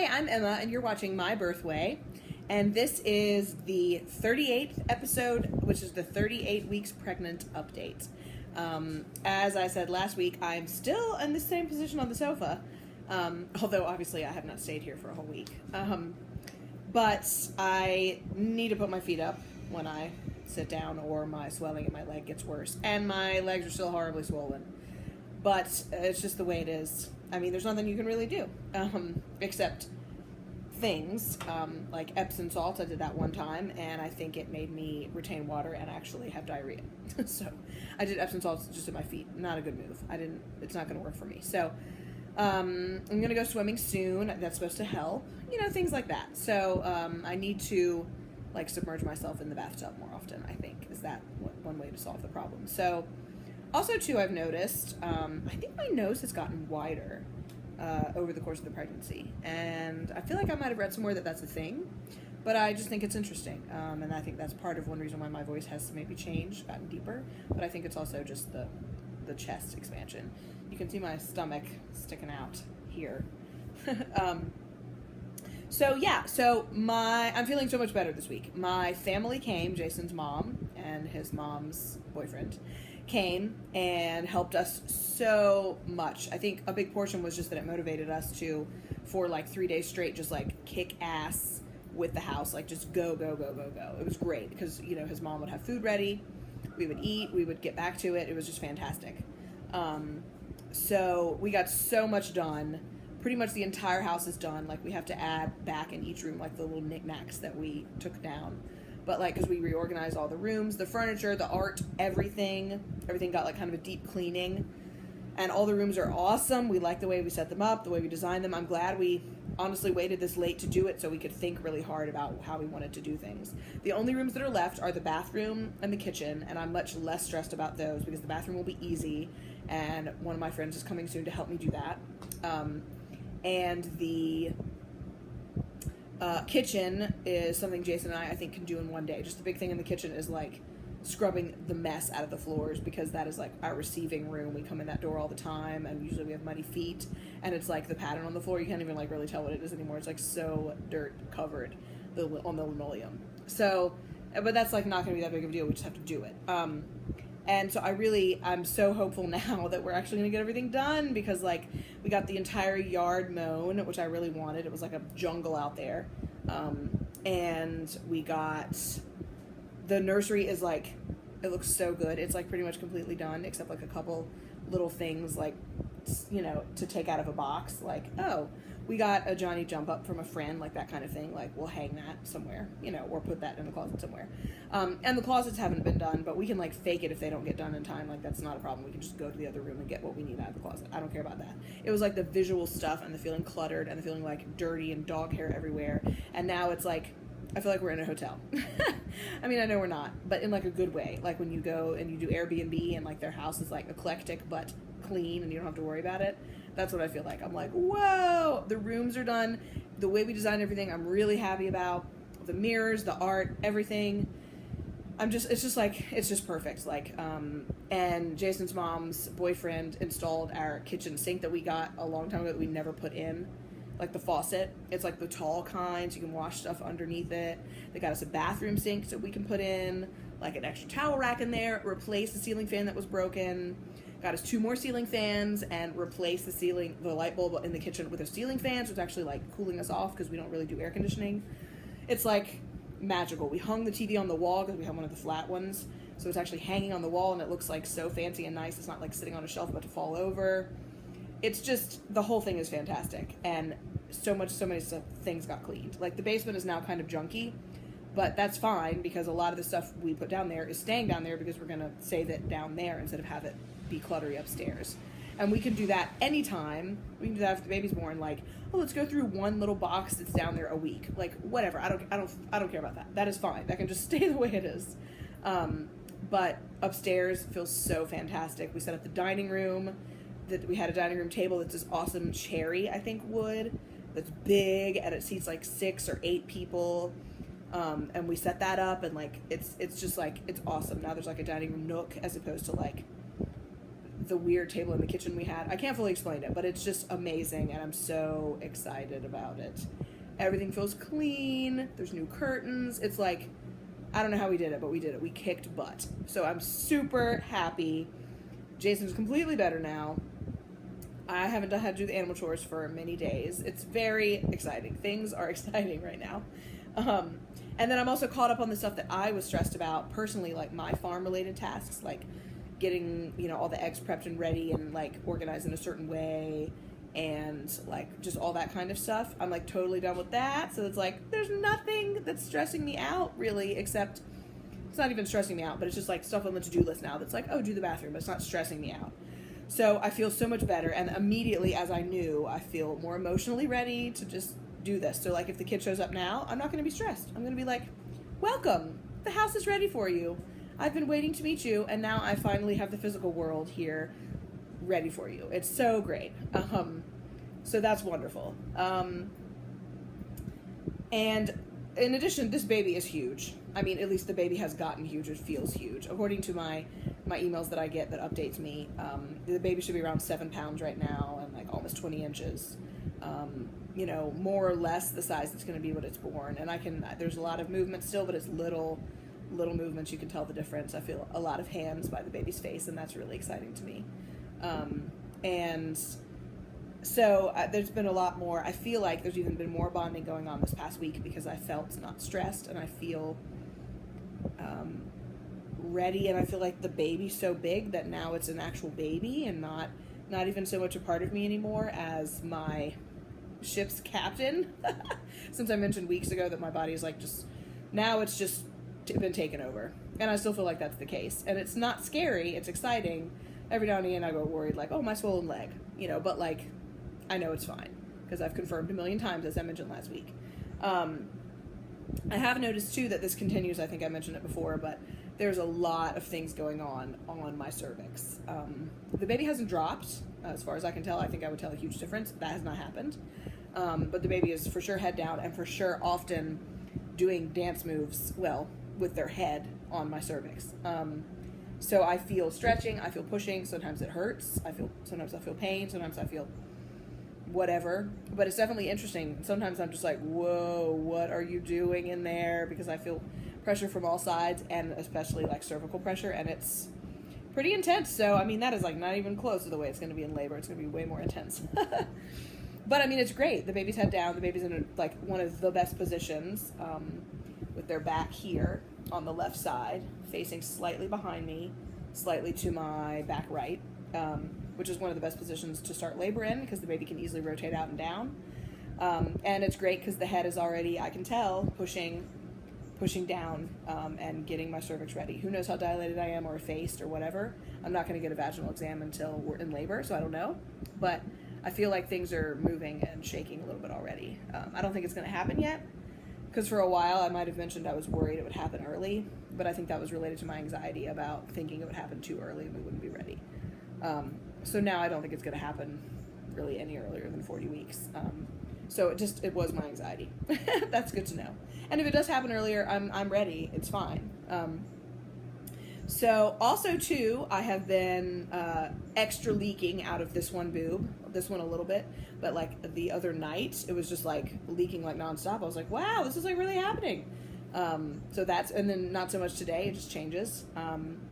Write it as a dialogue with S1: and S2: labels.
S1: Hi, I'm Emma, and you're watching My Birthway, and this is the 38th episode, which is the 38 weeks pregnant update. As I said last week, I'm still in the same position on the sofa, although obviously I have not stayed here for a whole week. But I need to put my feet up when I sit down, or my swelling in my leg gets worse, and my legs are still horribly swollen. But it's just the way it is. I mean, there's nothing you can really do, except things, like Epsom salts. I did that one time, and I think it made me retain water and actually have diarrhea. So I did Epsom salts just at my feet. Not a good move. It's not going to work for me. So I'm going to go swimming soon. That's supposed to help. Things like that. So I need to, submerge myself in the bathtub more often, I think, is that one way to solve the problem. So also, too, I've noticed, I think my nose has gotten wider over the course of the pregnancy, and I feel like I might have read somewhere that that's a thing, but I just think it's interesting, and I think that's part of one reason why my voice has maybe changed, gotten deeper, but I think it's also just the chest expansion. You can see my stomach sticking out here. I'm feeling so much better this week. My family came, Jason's mom and his mom's boyfriend came and helped us so much. I think a big portion was just that it motivated us to, for 3 days straight, just kick ass with the house, just go. It was great because, his mom would have food ready, we would eat, we would get back to it. It was just fantastic. So we got so much done. Pretty much the entire house is done. We have to add back in each room, the little knickknacks that we took down. But because we reorganized all the rooms, the furniture, the art, everything got kind of a deep cleaning, and all the rooms are awesome. We like the way we set them up, the way we designed them. I'm glad we honestly waited this late to do it so we could think really hard about how we wanted to do things. The only rooms that are left are the bathroom and the kitchen, and I'm much less stressed about those because the bathroom will be easy, and one of my friends is coming soon to help me do that. And the kitchen is something Jason and I think, can do in one day. Just the big thing in the kitchen is, scrubbing the mess out of the floors, because that is, our receiving room. We come in that door all the time, and usually we have muddy feet, and it's, the pattern on the floor. You can't even, really tell what it is anymore. It's, so dirt covered on the linoleum. So, but that's, not going to be that big of a deal. We just have to do it. And so I'm so hopeful now that we're actually going to get everything done, because, we got the entire yard mown, which I really wanted. It was like a jungle out there. And we got, the nursery is, it looks so good. It's, pretty much completely done, except, a couple little things, to take out of a box. We got a Johnny jump up from a friend, that kind of thing. We'll hang that somewhere, or put that in the closet somewhere. And the closets haven't been done, but we can, fake it if they don't get done in time. That's not a problem. We can just go to the other room and get what we need out of the closet. I don't care about that. It was, the visual stuff and the feeling cluttered and the feeling, dirty and dog hair everywhere. And now it's, I feel like we're in a hotel. I mean, I know we're not, but in, a good way. When you go and you do Airbnb and, their house is, eclectic but clean and you don't have to worry about it. That's what I feel like. I'm whoa, the rooms are done. The way we designed everything, I'm really happy about. The mirrors, the art, everything. It's just perfect. And Jason's mom's boyfriend installed our kitchen sink that we got a long time ago that we never put in. The faucet. It's the tall kind, so you can wash stuff underneath it. They got us a bathroom sink that we can put in, an extra towel rack in there, replace the ceiling fan that was broken. Got us 2 more ceiling fans and replaced the light bulb in the kitchen with a ceiling fan, so it's actually cooling us off because we don't really do air conditioning. It's magical. We hung the TV on the wall because we have one of the flat ones, so it's actually hanging on the wall and it looks so fancy and nice. It's not sitting on a shelf about to fall over. It's just, the whole thing is fantastic, and so many things got cleaned. The basement is now kind of junky, but that's fine because a lot of the stuff we put down there is staying down there because we're going to save it down there instead of have it be cluttery upstairs. And we can do that anytime. We can do that if the baby's born. Let's go through one little box that's down there a week. Whatever. I don't care about that. That is fine. That can just stay the way it is. But upstairs feels so fantastic. We set up the dining room. We had a dining room table that's this awesome cherry, I think, wood. That's big and it seats 6 or 8 people. And we set that up and it's just it's awesome. Now there's a dining room nook as opposed to the weird table in the kitchen we had. I can't fully explain it, but it's just amazing, and I'm so excited about it. Everything feels clean. There's new curtains. It's like, I don't know how we did it, but we did it. We kicked butt. So I'm super happy. Jason's completely better now. I haven't had to do the animal chores for many days. It's very exciting. Things are exciting right now. And then I'm also caught up on the stuff that I was stressed about personally, like my farm-related tasks, like getting, all the eggs prepped and ready and, like, organized in a certain way and, like, just all that kind of stuff. I'm, like, totally done with that. So it's like, there's nothing that's stressing me out, really, except it's not even stressing me out, but it's just, like, stuff on the to-do list now that's like, oh, do the bathroom, but it's not stressing me out. So I feel so much better, and immediately, as I knew, I feel more emotionally ready to just do this. So, like, if the kid shows up now, I'm not going to be stressed. I'm going to be like, welcome, the house is ready for you. I've been waiting to meet you, and now I finally have the physical world here ready for you. It's so great. So that's wonderful. And in addition, this baby is huge. I mean, at least the baby has gotten huge. It feels huge. According to my emails that I get that updates me, the baby should be around 7 pounds right now and, like, almost 20 inches. More or less the size it's going to be when it's born. And there's a lot of movement still, but it's little movements. You can tell the difference. I feel a lot of hands by the baby's face, and that's really exciting to me. And so there's been a lot more. I feel like there's even been more bonding going on this past week because I felt not stressed, and I feel ready, and I feel like the baby's so big that now it's an actual baby and not even so much a part of me anymore as my ship's captain. Since I mentioned weeks ago that my body is like now it's just been taken over, and I still feel like that's the case, and it's not scary, it's exciting. Every now and again I go worried, like, oh, my swollen leg, but, like, I know it's fine because I've confirmed a million times, as I mentioned last week. I have noticed too that this continues. I think I mentioned it before, but there's a lot of things going on my cervix. The baby hasn't dropped, as far as I can tell. I think I would tell a huge difference. That has not happened. But the baby is for sure head down, and for sure often doing dance moves, with their head on my cervix. So I feel stretching, I feel pushing, sometimes it hurts, sometimes I feel pain, sometimes I feel whatever, but it's definitely interesting. Sometimes I'm just like, whoa, what are you doing in there? Because I feel pressure from all sides, and especially, like, cervical pressure, and it's pretty intense. So, I mean, that is, like, not even close to the way it's going to be in labor. It's going to be way more intense. But, I mean, it's great. The baby's head down. The baby's in, one of the best positions, with their back here on the left side, facing slightly behind me, slightly to my back right, which is one of the best positions to start labor in because the baby can easily rotate out and down. And it's great because the head is already, I can tell, pushing down and getting my cervix ready. Who knows how dilated I am or effaced or whatever. I'm not going to get a vaginal exam until we're in labor, so I don't know. But I feel like things are moving and shaking a little bit already. I don't think it's going to happen yet because for a while I might have mentioned I was worried it would happen early, but I think that was related to my anxiety about thinking it would happen too early and we wouldn't be ready. So now I don't think it's going to happen really any earlier than 40 weeks. So it was my anxiety. That's good to know. And if it does happen earlier, I'm ready. It's fine. So also too, I have been extra leaking out of this one boob, this one a little bit, but like the other night, it was just like leaking like nonstop. I was like, wow, this is like really happening. So and then not so much today, it just changes.